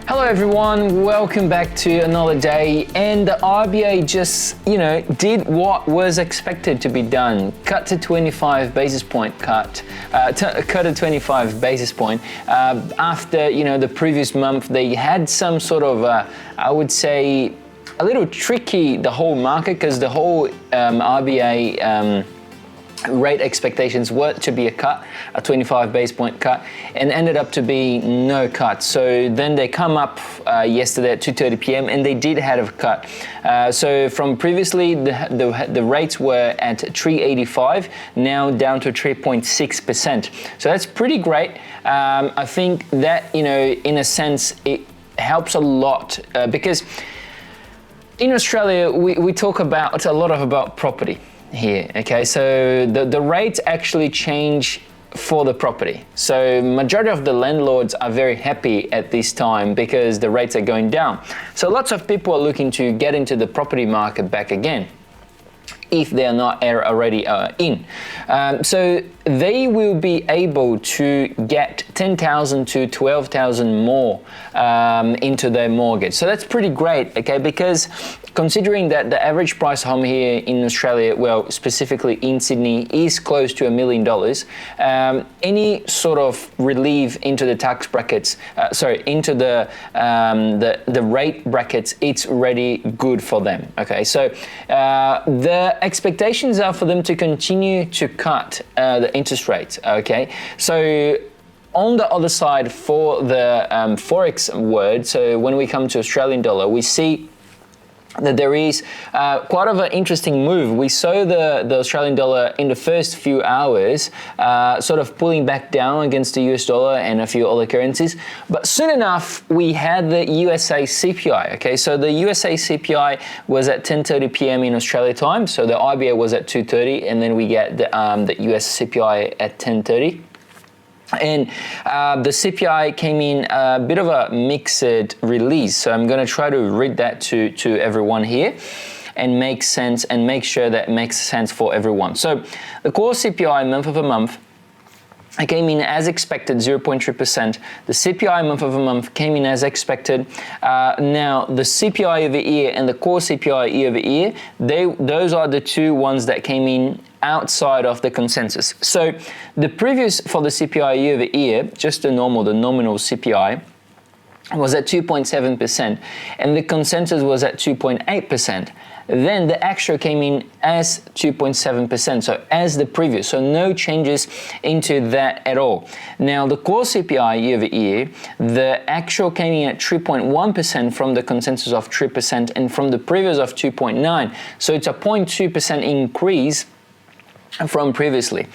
Hello everyone, welcome back to another day, and the RBA just, did what was expected to be done. Cut a 25 basis point cut a 25 basis point after, the previous month they had some sort of, I would say, a little tricky, the whole market, because the whole RBA rate expectations were to be a 25 base point cut, and ended up to be no cut. So then they come up yesterday at 2:30 p.m. and they did have a cut. So from previously the rates were at 3.85, now down to 3.6%. So that's pretty great. I think that, in a sense, it helps a lot because in Australia we talk about a lot about property here, okay? So the rates actually change for the property. So majority of the landlords are very happy at this time because the rates are going down. So lots of people are looking to get into the property market back again, if they're not already in. So they will be able to get 10,000 to 12,000 more into their mortgage. So that's pretty great, okay? Because considering that the average price home here in Australia, well, specifically in Sydney, is close to $1 million, any sort of relief into the tax brackets, into the rate brackets, it's really good for them, okay? So the expectations are for them to continue to cut the interest rates, okay? So on the other side, for the Forex word, so when we come to Australian dollar, we see that there is quite of an interesting move. We saw the Australian dollar in the first few hours sort of pulling back down against the US dollar and a few other currencies, but soon enough we had the USA CPI, okay? So the USA CPI was at 10:30 p.m. in Australia time, so the RBA was at 2:30, and then we get the US CPI at 10:30. And the CPI came in a bit of a mixed release. So I'm going to try to read that to everyone here and make sense and make sure that it makes sense for everyone. So the core CPI month over month, it came in as expected, 0.3%. The CPI month over month came in as expected. Now, the CPI over year and the core CPI year over year, those are the two ones that came in outside of the consensus. So the previous for the CPI year over year, just the nominal CPI, was at 2.7%, and the consensus was at 2.8%. Then the actual came in as 2.7%, so as the previous, so no changes into that at all. Now the core CPI year over year, the actual came in at 3.1% from the consensus of 3% and from the previous of 2.9%, so it's a 0.2% increase from previously.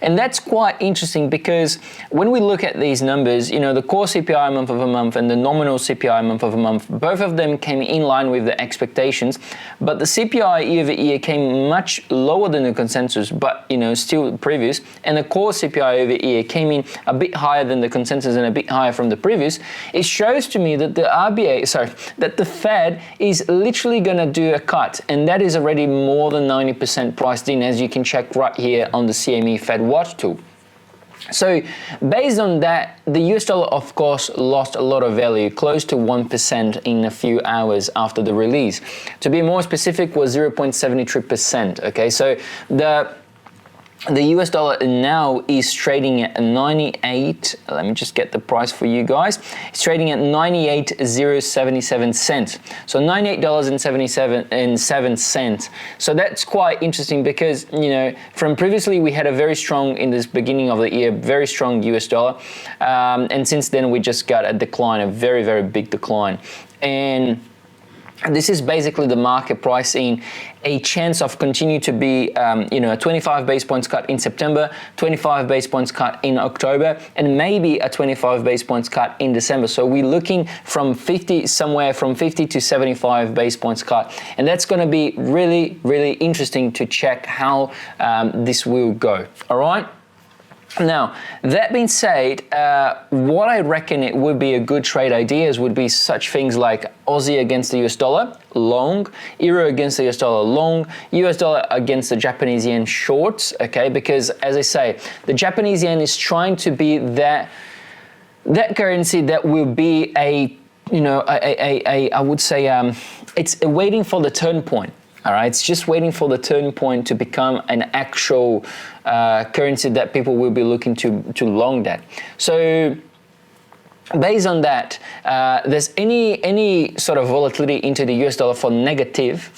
And that's quite interesting because when we look at these numbers, the core CPI month over month and the nominal CPI month over month, both of them came in line with the expectations, but the CPI year over year came much lower than the consensus, but still previous, and the core CPI over year came in a bit higher than the consensus and a bit higher from the previous. It shows to me that that the Fed is literally going to do a cut, and that is already more than 90% priced in, as you can check right here on the CME Fed Watch tool. So based on that, the US dollar, of course, lost a lot of value, close to 1% in a few hours after the release. To be more specific, was 0.73%, okay? So the US dollar now is trading at 98, let me just get the price for you guys. It's trading at 98.077 cents. So $98.77. So that's quite interesting because, from previously we had a very strong, in this beginning of the year, very strong US dollar. And since then we just got a decline, a very, very big decline. And this is basically the market pricing a chance of continue to be, a 25 base points cut in September, 25 base points cut in October, and maybe a 25 base points cut in December. So we're looking somewhere from 50 to 75 base points cut. And that's going to be really, really interesting to check how this will go. All right. Now, that being said, what I reckon it would be a good trade ideas would be such things like Aussie against the US dollar, long, Euro against the US dollar, long, US dollar against the Japanese yen, shorts, okay? Because as I say, the Japanese yen is trying to be that currency that will be a you know, I would say it's waiting for the turn point. All right, it's just waiting for the turn point to become an actual currency that people will be looking to long that. So based on that, there's any sort of volatility into the US dollar for negative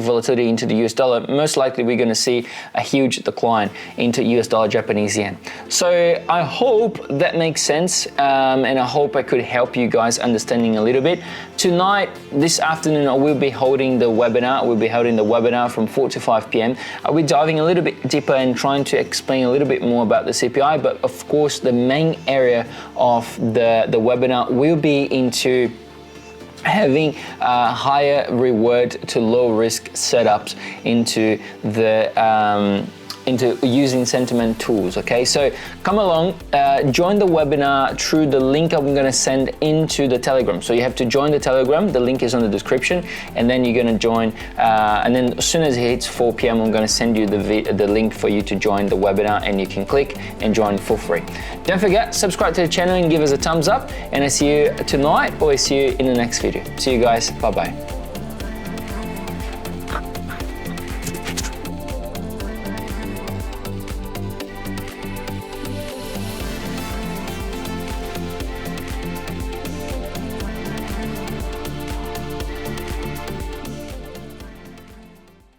volatility into the US dollar, most likely we're going to see a huge decline into US dollar Japanese yen. So I hope that makes sense, and I hope I could help you guys understanding a little bit. Tonight, this afternoon, I will be holding the webinar. We'll be holding the webinar from 4 to 5 p.m. I'll be diving a little bit deeper and trying to explain a little bit more about the CPI, but of course, the main area of the webinar will be into having higher reward to low risk setups into the into using sentiment tools. Okay, so come along, join the webinar through the link I'm going to send into the Telegram. So you have to join the Telegram, the link is on the description, and then you're going to join, and then as soon as it hits 4 p.m. I'm going to send you the link for you to join the webinar, and you can click and join for free. Don't forget, subscribe to the channel and give us a thumbs up, and I see you tonight, or I see you in the next video. See you guys, bye bye.